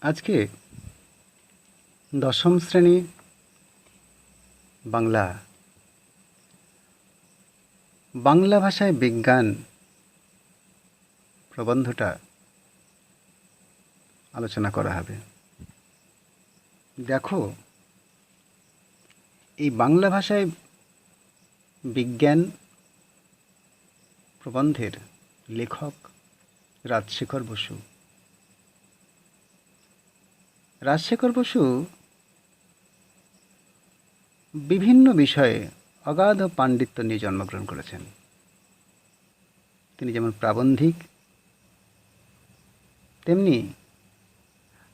আজকে দশম শ্রেণী বাংলা বাংলা ভাষায় বিজ্ঞান প্রবন্ধটা আলোচনা করা হবে। দেখো, এই বাংলা ভাষায় বিজ্ঞান প্রবন্ধের লেখক রাজশেখর বসু। রাজশেখর বসু বিভিন্ন বিষয়ে অগাধ পাণ্ডিত্য নিয়ে জন্মগ্রহণ করেছেন। তিনি যেমন প্রাবন্ধিক, তেমনি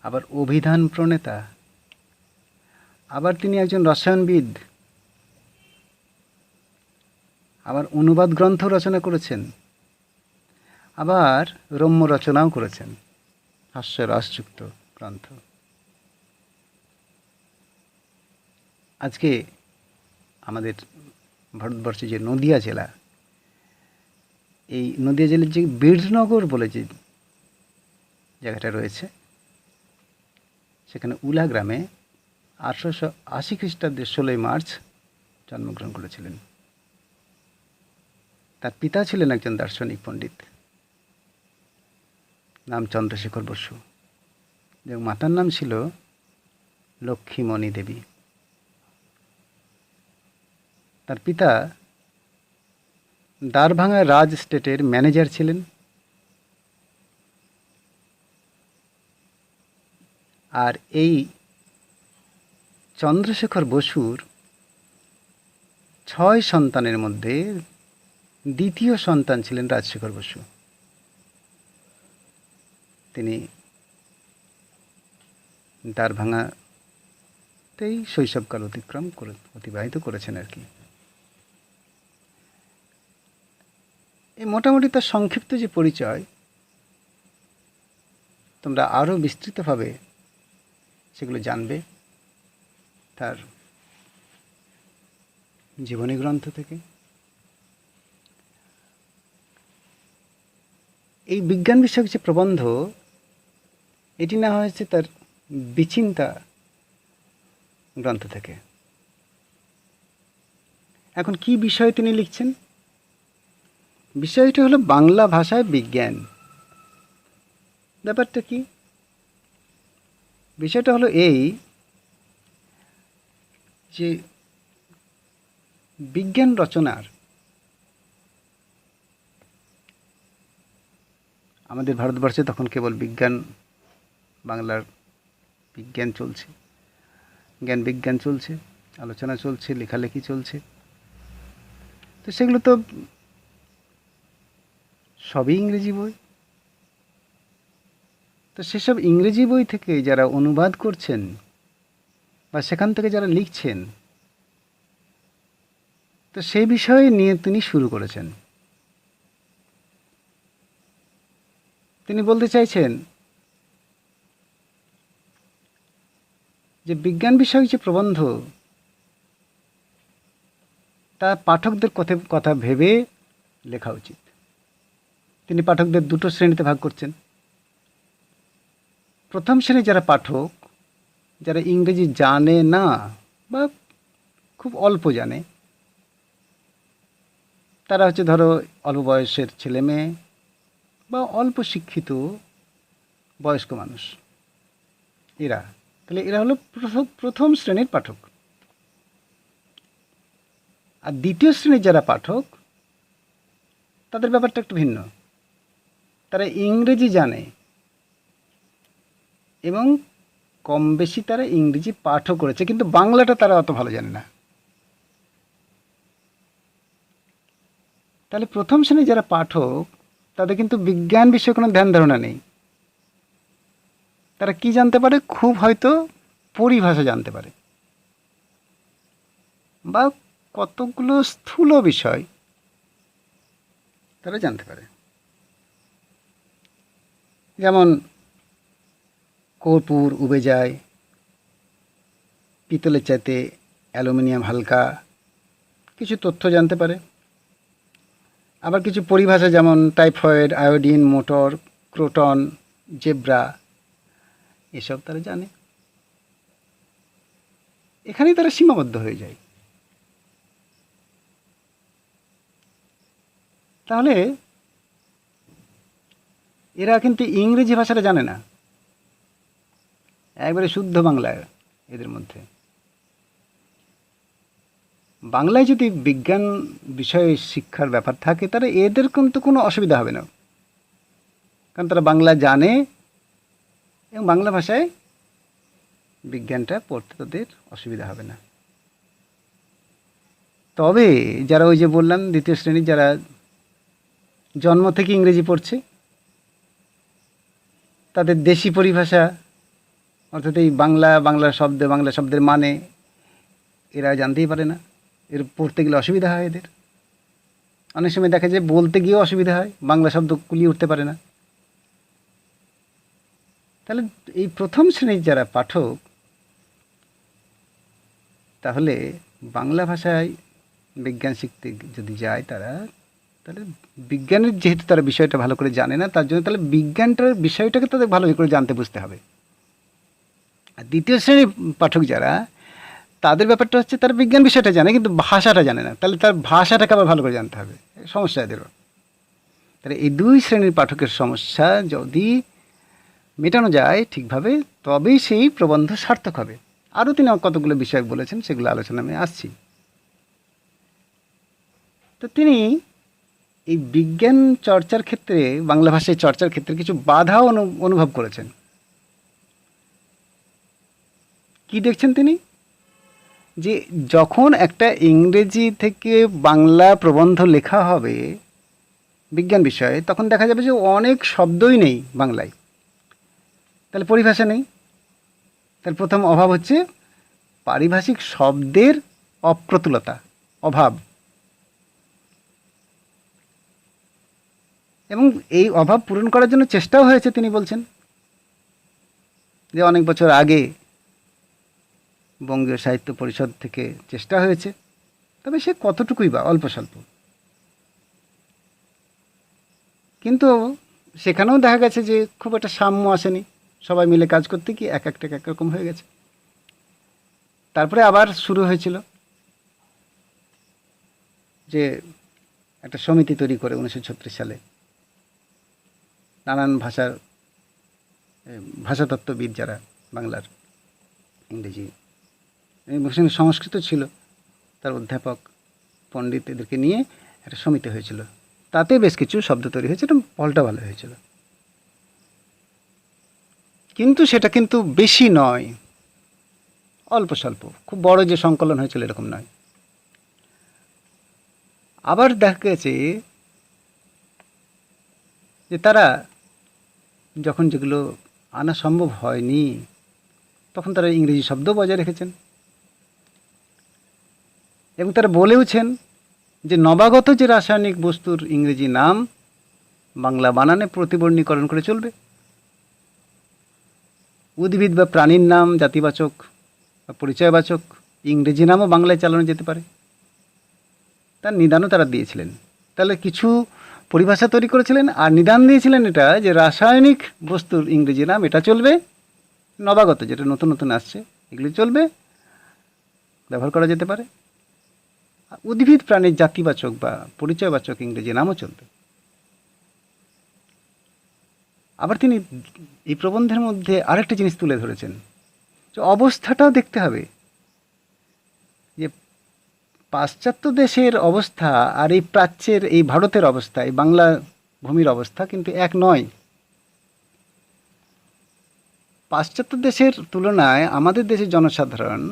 আবার অভিধান প্রণেতা, আবার তিনি একজন রসায়নবিদ, আবার অনুবাদ গ্রন্থ রচনা করেছেন, আবার রম্য রচনাও করেছেন, হাস্যরসযুক্ত গ্রন্থ। আজকে আমাদের ভারতবর্ষে যে নদিয়া জেলা, এই নদিয়া জেলার যে বীরনগর বলে যে জায়গাটা রয়েছে, সেখানে উলা গ্রামে 1880 খ্রিস্টাব্দে 16 মার্চ জন্মগ্রহণ করেছিলেন। তার পিতা ছিলেন একজন দার্শনিক পণ্ডিত, নাম চন্দ্রশেখর বসু, এবং মাতার নাম ছিল লক্ষ্মীমণি দেবী। তার পিতা দ্বারভাঙা রাজ স্টেটের ম্যানেজার ছিলেন, আর এই চন্দ্রশেখর বসুর 6 সন্তানের মধ্যে দ্বিতীয় সন্তান ছিলেন রাজশেখর বসু। তিনি দ্বারভাঙাতেই শৈশবকাল অতিবাহিত করেছেন আর কি। এই মোটামুটি তার সংক্ষিপ্ত যে পরিচয়, তোমরা আরও বিস্তৃতভাবে সেগুলো জানবে তার জীবনী গ্রন্থ থেকে। এই বিজ্ঞান বিষয়ক যে প্রবন্ধ, এটি নেওয়া হয়েছে তার বিচিন্তা গ্রন্থ থেকে। এখন কি বিষয়ে তিনি লিখছেন? বিষয়টি হলো বাংলা ভাষায় বিজ্ঞান। ব্যাপারটা কি? বিষয়টা হলো এই যে বিজ্ঞান রচনার আমাদের ভারতবর্ষে তখন কেবল বিজ্ঞান, বাংলার বিজ্ঞান চলছে, জ্ঞান বিজ্ঞান চলছে, আলোচনা চলছে, লেখালেখি চলছে। তো সেগুলো তো সবই ইংরেজি বই। তো সেসব ইংরেজি বই থেকে যারা অনুবাদ করছেন বা সেখান থেকে যারা লিখছেন, তো সেই বিষয়ে নিয়ে তিনি শুরু করেছেন। তিনি বলতে চাইছেন যে বিজ্ঞান বিষয়ক যে প্রবন্ধ, তা পাঠকদের কথা ভেবে লেখা উচিত। তিনি পাঠকদের দুটো শ্রেণীতে ভাগ করছেন। প্রথম শ্রেণী যারা পাঠক, যারা ইংরেজি জানে না বা খুব অল্প জানে, তারা হচ্ছে ধরো অল্প বয়সের ছেলে মেয়ে বা অল্প শিক্ষিত বয়স্ক মানুষ। এরা হলো প্রথম শ্রেণীর পাঠক। আর দ্বিতীয় শ্রেণীর যারা পাঠক, তাদের ব্যাপারটা একটু ভিন্ন। তারা ইংরেজি জানে এবং কম বেশি তারা ইংরেজি পাঠও করেছে, কিন্তু বাংলাটা তারা অত ভালো জানে না। তাহলে প্রথম শ্রেণীর যারা পাঠক, তাদের কিন্তু বিজ্ঞান বিষয়ে কোনো ধ্যান ধারণা নেই। তারা কি জানতে পারে? খুব হয়তো পরিভাষা জানতে পারে বা কতগুলো স্থূল বিষয় তারা জানতে পারে, যেমন কর্পূর উবে যায়, পিতলের চাইতে অ্যালুমিনিয়াম হালকা, কিছু তথ্য জানতে পারে। আবার কিছু পরিভাষা, যেমন typhoid, iodine, motor, croton, zebra, এসব তারা জানে। এখানেই তারা সীমাবদ্ধ হয়ে যায়। তাহলে এরা কিন্তু ইংরেজি ভাষাটা জানে না, একবারে শুদ্ধ বাংলা এদের মধ্যে। বাংলায় যদি বিজ্ঞান বিষয়ে শিক্ষার ব্যাপার থাকে তাহলে এদের কিন্তু কোনো অসুবিধা হবে না, কারণ তারা বাংলা জানে এবং বাংলা ভাষায় বিজ্ঞানটা পড়তে তাদের অসুবিধা হবে না। তবে যারা ওই যে বললাম দ্বিতীয় শ্রেণীর, যারা জন্ম থেকে ইংরেজি পড়ছে, তাদের দেশি পরিভাষা অর্থাৎ এই বাংলা শব্দের মানে এরা জানতেই পারে না। এর পড়তে গেলে অসুবিধা হয় এদের। অনেক সময় দেখা যায় বলতে গিয়েও অসুবিধা হয়, বাংলা শব্দ কুলিয়ে উঠতে পারে না। তাহলে এই প্রথম শ্রেণীর যারা পাঠক, তাহলে বাংলা ভাষায় বিজ্ঞান শিখতে যদি যায় তাহলে বিজ্ঞানের যেহেতু তারা বিষয়টা ভালো করে জানে না, তার জন্য তাহলে বিজ্ঞানটার বিষয়টাকে তাদের ভালো করে জানতে বুঝতে হবে। আর দ্বিতীয় শ্রেণীর পাঠক যারা, তাদের ব্যাপারটা হচ্ছে তারা বিজ্ঞান বিষয়টা জানে কিন্তু ভাষাটা জানে না, তাহলে তার ভাষাটাকে আবার ভালো করে জানতে হবে। সমস্যা এদেরও। তাহলে এই দুই শ্রেণীর পাঠকের সমস্যা যদি মেটানো যায় ঠিকভাবে, তবেই সেই প্রবন্ধ সার্থক হবে। আরও তিনি কতগুলো বিষয় বলেছেন, সেগুলো আলোচনা আমি আসছি। তো তিনি এই বিজ্ঞান চর্চার ক্ষেত্রে, বাংলা ভাষায় চর্চার ক্ষেত্রে কিছু বাধা অনুভব করেছেন। কি দেখছেন তিনি? যে যখন একটা ইংরেজি থেকে বাংলা প্রবন্ধ লেখা হবে বিজ্ঞান বিষয়ে, তখন দেখা যাবে যে অনেক শব্দই নেই বাংলায়, তাহলে পরিভাষা নেই। তাহলে প্রথম অভাব হচ্ছে পারিভাষিক শব্দের অপ্রতুলতা, অভাব। এবং এই অভাব পূরণ করার জন্য চেষ্টাও হয়েছে। তিনি বলছেন যে অনেক বছর আগে বঙ্গীয় সাহিত্য পরিষদ থেকে চেষ্টা হয়েছে, তবে সে কতটুকুই বা, অল্প স্বল্প। কিন্তু সেখানেও দেখা গেছে যে খুব একটা সাম্য আসেনি, সবাই মিলে কাজ করতে গিয়ে এক একটা এক রকম হয়ে গেছে। তারপরে আবার শুরু হয়েছিল যে একটা সমিতি তৈরি করে 1936 সালে নানান ভাষাতত্ত্ববিদ যারা বাংলার, ইংরেজি এবং সংস্কৃত ছিল, তার অধ্যাপক পণ্ডিত, এদেরকে নিয়ে একটা সমিতি হয়েছিল। তাতে বেশ কিছু শব্দ তৈরি হয়েছে, এটা ফলটা ভালো হয়েছিল। কিন্তু সেটা কিন্তু বেশি নয়, অল্প স্বল্প, খুব বড় যে সংকলন হয়েছিল এরকম নয়। আবার দেখা গেছে যে তারা যখন যেগুলো আনা সম্ভব হয়নি, তখন তারা ইংরেজি শব্দ বজায় রেখেছেন এবং তারা বলেওছেন যে নবাগত যে রাসায়নিক বস্তুর ইংরেজি নাম বাংলা বানানে প্রতিবর্ণীকরণ করে চলবে। উদ্ভিদ বা প্রাণীর নাম জাতিবাচক বা পরিচয়বাচক ইংরেজি নামও বাংলায় চালানো যেতে পারে, তার নিদানও তারা দিয়েছিলেন। তাহলে কিছু পরিভাষা তৈরি করেছিলেন আর নিদান দিয়েছিলেন এটা যে রাসায়নিক বস্তুর ইংরেজি নাম এটা চলবে, নবাগত যেটা নতুন নতুন আসছে এগুলি চলবে, ব্যবহার করা যেতে পারে। উদ্ভিদ প্রাণীর জাতিবাচক বা পরিচয়বাচক ইংরেজি নামও চলবে। আবার তিনি এই প্রবন্ধের মধ্যে আরেকটা জিনিস তুলে ধরেছেন, যে অবস্থাটাও দেখতে হবে, যে পাশ্চাত্য দেশের অবস্থা আর এই প্রাচ্যের, এই ভারতের অবস্থা, এই বাংলা ভূমির অবস্থা কিন্তু এক নয়। পাশ্চাত্য দেশের তুলনায় আমাদের দেশের জনসাধারণ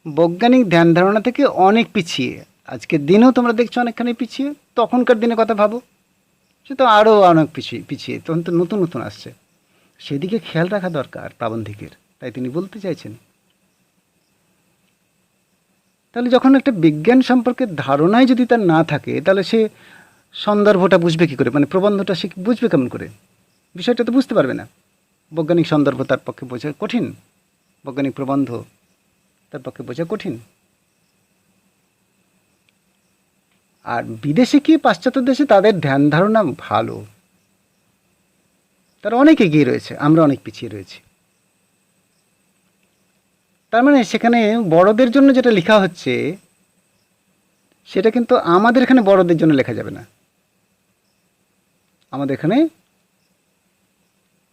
বৈজ্ঞানিক ধ্যান ধারণা থেকে অনেক পিছিয়ে। আজকের দিনেও তোমরা দেখছো অনেকখানি পিছিয়ে, তখনকার দিনের কথা ভাবো, সে তো আরও অনেক পিছিয়ে, তখন তো নতুন নতুন আসছে, সেদিকে খেয়াল রাখা দরকার প্রাবন্ধিকের। তাই তিনি বলতে চাইছেন, তাহলে যখন একটা বিজ্ঞান সম্পর্কে ধারণাই যদি তার না থাকে, তাহলে সে সন্দর্ভটা বুঝবে কী করে, মানে প্রবন্ধটা সে বুঝবে কেমন করে? বিষয়টা তো বুঝতে পারবে না। বৈজ্ঞানিক সন্দর্ভ তার পক্ষে বোঝা কঠিন, বৈজ্ঞানিক প্রবন্ধ তার পক্ষে বোঝা কঠিন। আর বিদেশে কি পাশ্চাত্য দেশে তাদের ধ্যান ধারণা ভালো, তারা অনেক এগিয়ে রয়েছে, আমরা অনেক পিছিয়ে রয়েছি। তার মানে সেখানে বড়দের জন্য যেটা লেখা হচ্ছে সেটা কিন্তু আমাদের এখানে বড়দের জন্য লেখা যাবে না। আমাদের এখানে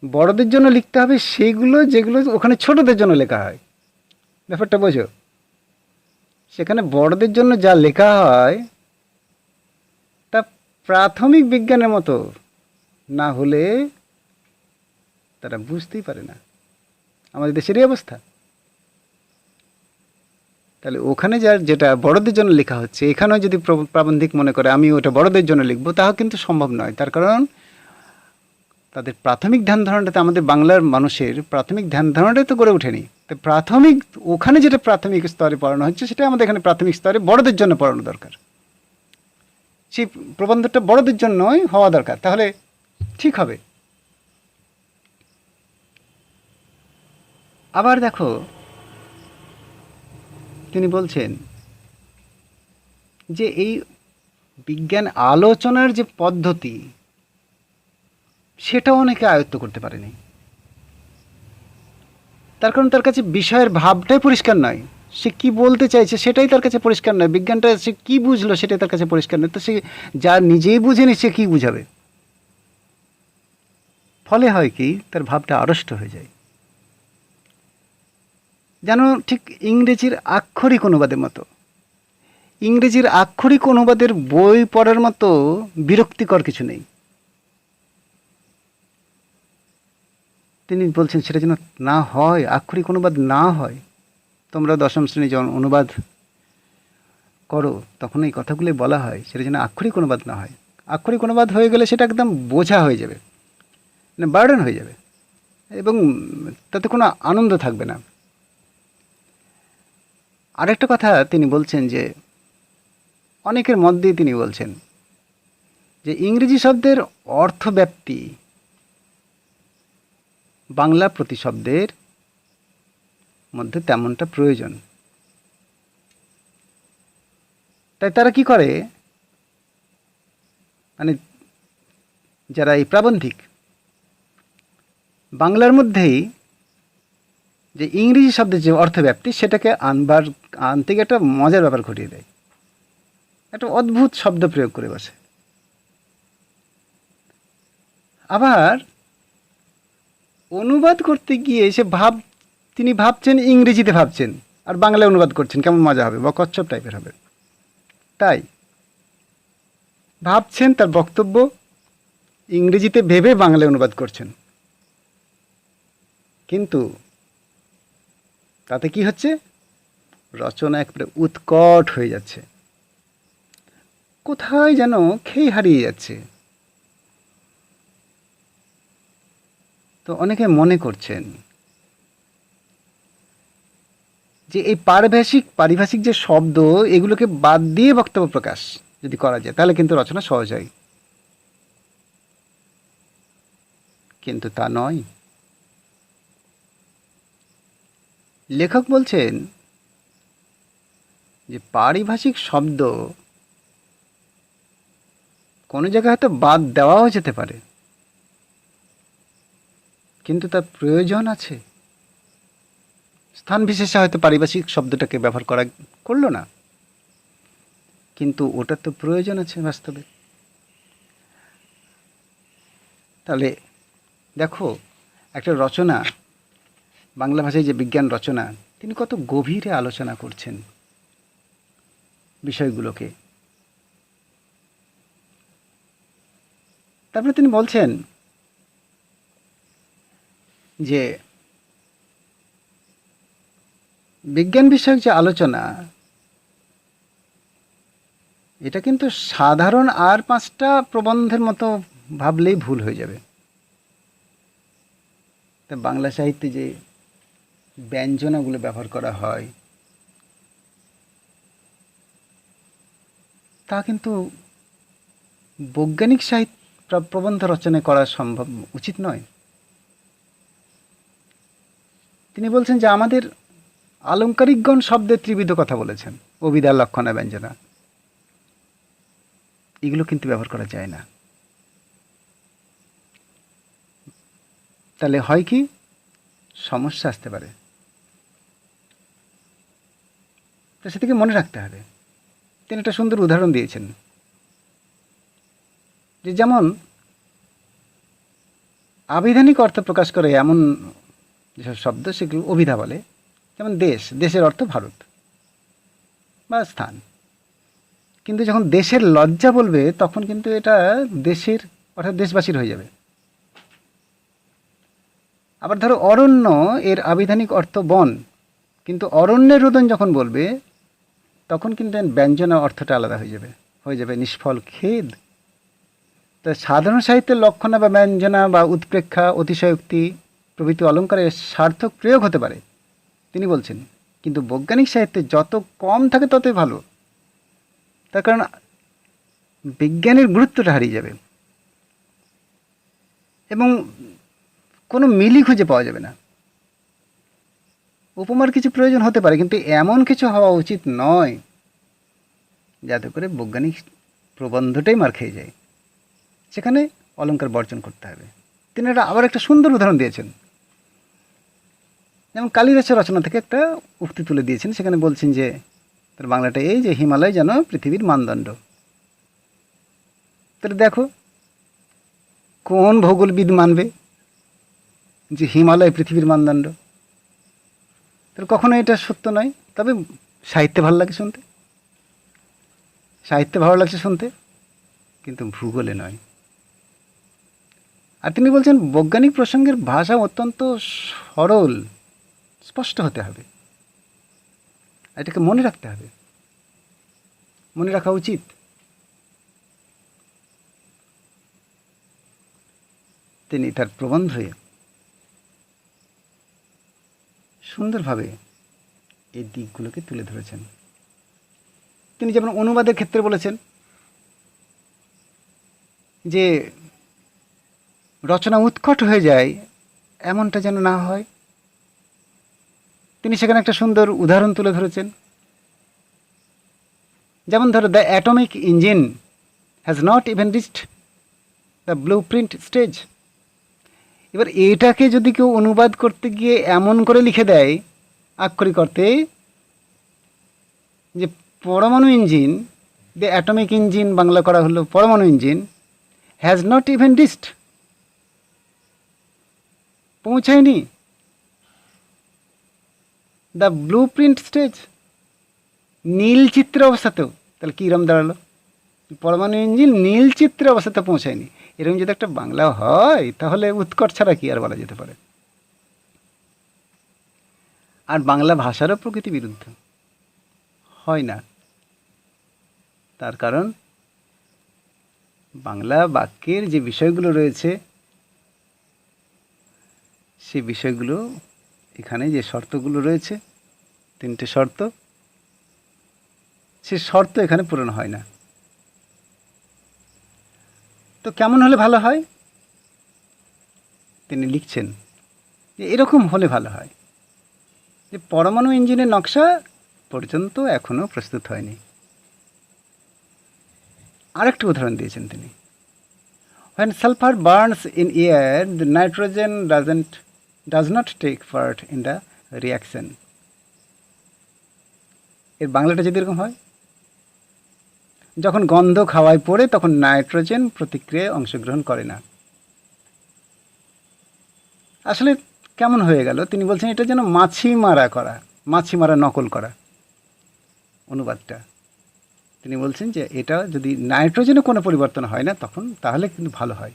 বড়দের জন্য লিখতে হবে সেগুলো যেগুলো ওখানে ছোটদের জন্য লেখা হয়। ব্যাপারটা বোঝো? সেখানে বড়দের জন্য যা লেখা হয় তা প্রাথমিক বিজ্ঞানের মতো না হলে তারা বুঝতেই পারে না। আমাদের দেশেরই অবস্থা। তাহলে ওখানে যেটা বড়দের জন্য লেখা হচ্ছে এখানেও যদি প্রাবন্ধিক মনে করে আমি ওটা বড়দের জন্য লিখবো, তাও কিন্তু সম্ভব নয়। তার কারণ তাদের প্রাথমিক ধ্যান ধারণাটা, আমাদের বাংলার মানুষের প্রাথমিক ধ্যান ধারণাটাই তো গড়ে ওঠেনি। তো প্রাথমিক ওখানে যেটা প্রাথমিক স্তরে পড়ানো হচ্ছে সেটা আমাদের এখানে প্রাথমিক স্তরে বড়দের জন্য পড়ানো দরকার। সেই প্রবন্ধটা বড়দের জন্যই হওয়া দরকার, তাহলে ঠিক হবে। আবার দেখো তিনি বলছেন যে এই বিজ্ঞান আলোচনার যে পদ্ধতি সেটাও অনেকে আয়ত্ত করতে পারেনি। তার কারণ তার কাছে বিষয়ের ভাবটাই পরিষ্কার নয়। সে কি বলতে চাইছে সেটাই তার কাছে পরিষ্কার নয়। বিজ্ঞানটা সে কি বুঝলো সেটাই তার কাছে পরিষ্কার নয়। তো সে যা নিজেই বুঝেনি সে কি বুঝাবে? ফলে হয় কি, তার ভাবটা আড়ষ্ট হয়ে যায়। যেন ঠিক ইংরেজির আক্ষরিক অনুবাদের মতো। ইংরেজির আক্ষরিক অনুবাদের বই পড়ার মতো বিরক্তিকর কিছু নেই। তিনি বলছেন সেটা যেন না হয়, আক্ষরিক অনুবাদ না হয়। তোমরা দশম শ্রেণী যখন অনুবাদ করো তখন এই কথাগুলোই বলা হয়, সেটা যেন আক্ষরিক অনুবাদ না হয়। আক্ষরিক অনুবাদ হয়ে গেলে সেটা একদম বোঝা হয়ে যাবে, মানে বার্ডেন হয়ে যাবে, এবং তাতে কোনো আনন্দ থাকবে না। আরেকটা কথা তিনি বলছেন যে অনেকের মত দিয়ে তিনি বলছেন যে ইংরেজি শব্দের অর্থব্যাপ্তি বাংলা প্রতিশব্দের মধ্যে তেমনটা প্রয়োজন। তাই তারা কি করে, মানে যারা এই প্রাবন্ধিক বাংলার মধ্যেই যে ইংরেজি শব্দের যে অর্থব্যাপ্তি সেটাকে আনতে গিয়ে একটা মজার ব্যাপার ঘটিয়ে দেয়। একটা অদ্ভুত শব্দ প্রয়োগ করে বসে। আবার অনুবাদ করতে গিয়ে তিনি ভাবছেন ইংরেজিতে ভাবছেন আর বাংলায় অনুবাদ করছেন, কেমন মজা হবে বা কচ্ছপ টাইপের হবে। তাই ভাবছেন তার বক্তব্য ইংরেজিতে ভেবে বাংলায় অনুবাদ করছেন, কিন্তু তাতে কি হচ্ছে, রচনা একবারে উৎকট হয়ে যাচ্ছে, কোথায় যেন খেই হারিয়ে যাচ্ছে। তো অনেকে মনে করছেন যে এই পারিভাষিক যে শব্দ এগুলোকে বাদ দিয়ে বক্তব্য প্রকাশ যদি করা যায় তাহলে কিন্তু রচনা সহজ হয়, কিন্তু তা নয়। লেখক বলছেন যে পারিভাষিক শব্দ কোনো জায়গায় হয়তো বাদ দেওয়াও যেতে পারে, কিন্তু তার প্রয়োজন আছে। স্থান বিশেষে হয়তো পারিভাষিক শব্দটাকে ব্যবহার করলো না, কিন্তু ওটার তো প্রয়োজন আছে বাস্তবে। তাহলে দেখো একটা রচনা, বাংলা ভাষায় যে বিজ্ঞান রচনা, তিনি কত গভীরে আলোচনা করছেন বিষয়গুলোকে। তারপরে তিনি বলছেন যে বিজ্ঞান বিষয়ক যে আলোচনা এটা কিন্তু সাধারণ আর 5টা প্রবন্ধের মতো ভাবলেই ভুল হয়ে যাবে। তা বাংলা সাহিত্যে যে ব্যঞ্জনাগুলো ব্যবহার করা হয় তা কিন্তু বৈজ্ঞানিক সাহিত্য প্রবন্ধ রচনা করা উচিত নয়। তিনি বলছেন যে আমাদের আলংকারিকগণ শব্দের ত্রিবিধ কথা বলেছেন, অবিদ্যা লক্ষণা ব্যঞ্জনা, এগুলো কিন্তু ব্যবহার করা যায় না। তাহলে হয় কি, সমস্যা আসতে পারে। তো সেটাকে মনে রাখতে হবে। তিনি একটা সুন্দর উদাহরণ দিয়েছেন, যে যেমন আবিধানিক অর্থ প্রকাশ করে এমন যেসব শব্দ সেগুলো অভিধা বলে। যেমন দেশ, দেশের অর্থ ভারত বা স্থান। কিন্তু যখন দেশের লজ্জা বলবে তখন কিন্তু এটা দেশের অর্থাৎ দেশবাসীর হয়ে যাবে। আবার ধরো অরণ্য, এর আবিধানিক অর্থ বন, কিন্তু অরণ্যের রোদন যখন বলবে তখন কিন্তু ব্যঞ্জনা অর্থটা আলাদা হয়ে যাবে নিষ্ফল খেদ। তো সাধারণ সাহিত্যের লক্ষণা বা ব্যঞ্জনা বা উৎপ্রেক্ষা, অতিশয়োক্তি প্রভৃতি অলঙ্কারের সার্থক প্রয়োগ হতে পারে তিনি বলছেন, কিন্তু বৈজ্ঞানিক সাহিত্যে যত কম থাকে ততই ভালো। তার কারণ বিজ্ঞানের গুরুত্বটা হারিয়ে যাবে এবং কোনো মিলই খুঁজে পাওয়া যাবে না। উপমার কিছু প্রয়োজন হতে পারে, কিন্তু এমন কিছু হওয়া উচিত নয় যাতে করে বৈজ্ঞানিক প্রবন্ধটাই মার খেয়ে যায়। সেখানে অলঙ্কার বর্জন করতে হবে। তিনি আবার একটা সুন্দর উদাহরণ দিয়েছেন, যেমন কালিদাসের রচনা থেকে একটা উক্তি তুলে দিয়েছেন। সেখানে বলছেন যে তার বাংলাটা এই যে হিমালয় যেন পৃথিবীর মানদণ্ড। তাহলে দেখো কোন ভূগোলবিদ মানবে যে হিমালয় পৃথিবীর মানদণ্ড? তাহলে কখনো এটা সত্য নয়। তবে সাহিত্যে ভালো লাগে শুনতে, সাহিত্যে ভালো লাগছে শুনতে, কিন্তু ভূগোলে নয়। আর তিনি বলছেন বৈজ্ঞানিক প্রসঙ্গের ভাষা অত্যন্ত সরল, স্পষ্ট হতে হবে। এটাকে মনে রাখতে হবে, মনে রাখা উচিত। তিনি তার প্রবন্ধে সুন্দরভাবে এই দিকগুলোকে তুলে ধরেছেন। তিনি যেমন অনুবাদের ক্ষেত্রে বলেছেন যে রচনা উৎকট হয়ে যায় এমনটা যেন না হয়। তিনি সেখানে একটা সুন্দর উদাহরণ তুলে ধরেছেন, যেমন ধরো the atomic engine has not even reached the blue print stage. এবার এটাকে যদি কেউ অনুবাদ করতে গিয়ে এমন করে লিখে দেয় আক্ষরিক অর্থে যে পরমাণু engine, the atomic engine Bangla করা হলো পরমাণু engine, has not even reached, পৌঁছায়নি দ্য ব্লু প্রিন্ট স্টেজ, নীল চিত্র অবস্থাতেও। তাহলে কীরকম দাঁড়ালো? পরমাণু ইঞ্জিন নীল চিত্র অবস্থাতে পৌঁছায়নি। এরকম যদি একটা বাংলা হয় তাহলে উৎকট ছাড়া কি আর বলা যেতে পারে? আর বাংলা ভাষারও প্রকৃতি বিরুদ্ধ হয় না। তার কারণ বাংলা বাক্যের যে বিষয়গুলো রয়েছে সেই বিষয়গুলো এখানে যে শর্তগুলো রয়েছে, তিনটে শর্ত, সে শর্ত এখানে পূরণ হয় না। তো কেমন হলে ভালো হয়? তিনি লিখছেন যে এরকম হলে ভালো হয় যে পরমাণু ইঞ্জিনের নকশা পর্যন্ত এখনও প্রস্তুত হয়নি। আরেকটা উদাহরণ দিয়েছেন তিনি, when sulfur burns in air the nitrogen does not take part in the reaction. এর বাংলাটা যদি এরকম হয়, যখন গন্ধ খাওয়ায় পড়ে তখন নাইট্রোজেন প্রতিক্রিয়ায় অংশগ্রহণ করে না। আসলে কেমন হয়ে গেল? তিনি বলছেন এটা যেন মাছি মারা নকল করা অনুবাদটা। তিনি বলছেন যে এটা যদি নাইট্রোজেনে কোনো পরিবর্তন হয় না তাহলে কিন্তু ভালো হয়।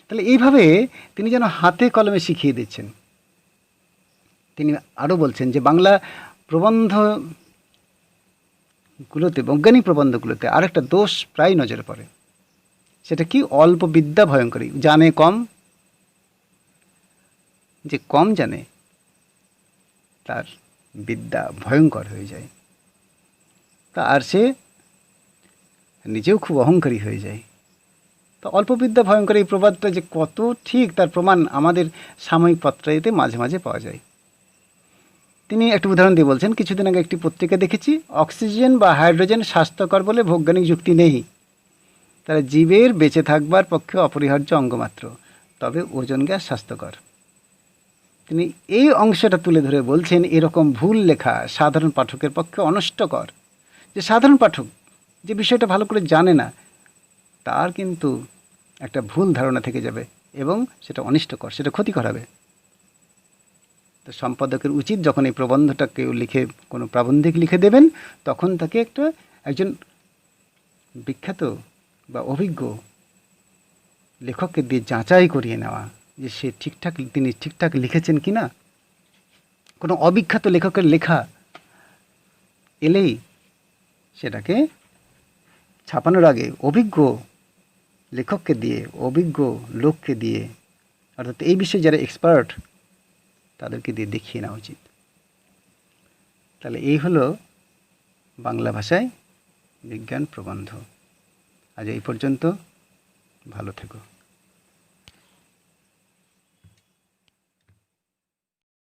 তাহলে এইভাবে তিনি যেন হাতে কলমে শিখিয়ে দিচ্ছেন। তিনি আরও বলছেন যে বাংলা প্রবন্ধগুলোতে, বৈজ্ঞানিক প্রবন্ধগুলোতে আরেকটা দোষ প্রায় নজরে পড়ে। সেটা কি? অল্প বিদ্যা ভয়ঙ্করী। জানে কম, যে কম জানে তার বিদ্যা ভয়ঙ্কর হয়ে যায়, আর সে নিজেও খুব অহংকারী হয়ে যায়। তো অল্প বিদ্যা ভয়ঙ্কর এই প্রবাদটা যে কত ঠিক তার প্রমাণ আমাদের সাময়িক পত্রাইতে মাঝে মাঝে পাওয়া যায়। তিনি একটা উদাহরণ দিয়ে বলছেন, কিছুদিন আগে একটি পত্রিকা দেখেছি, অক্সিজেন বা হাইড্রোজেন স্বাস্থ্যকর বলে বৈজ্ঞানিক যুক্তি নেই। তারা জীবের বেঁচে থাকবার পক্ষে অপরিহার্য অঙ্গ মাত্র, তবে ওজোন গ্যাস স্বাস্থ্যকর। তিনি এই অংশটা তুলে ধরে বলছেন এরকম ভুল লেখা সাধারণ পাঠকের পক্ষে অনষ্টকর। যে সাধারণ পাঠক যে বিষয়টা ভালো করে জানে না, তার কিন্তু একটা ভুল ধারণা থেকে যাবে এবং সেটা অনিষ্টকর, সেটা ক্ষতিকর হবে। তো সম্পাদকের উচিত যখন এই প্রবন্ধটা কেউ লিখে, কোনো প্রাবন্ধিক লিখে দেবেন, তখন তাকে একজন বিখ্যাত বা অভিজ্ঞ লেখককে দিয়ে যাচাই করিয়ে নেওয়া যে তিনি ঠিকঠাক লিখেছেন কি না। কোনো অবিখ্যাত লেখকের লেখা এলেই সেটাকে ছাপানোর আগে অভিজ্ঞ লেখককে দিয়ে, অভিজ্ঞ লোককে দিয়ে, অর্থাৎ এই বিষয়ে যারা এক্সপার্ট, তাদেরকে দিয়ে দেখিয়ে নেওয়া উচিত। তাহলে এই হলো বাংলা ভাষায় বিজ্ঞান প্রবন্ধ। আজ এই পর্যন্ত। ভালো থেকো।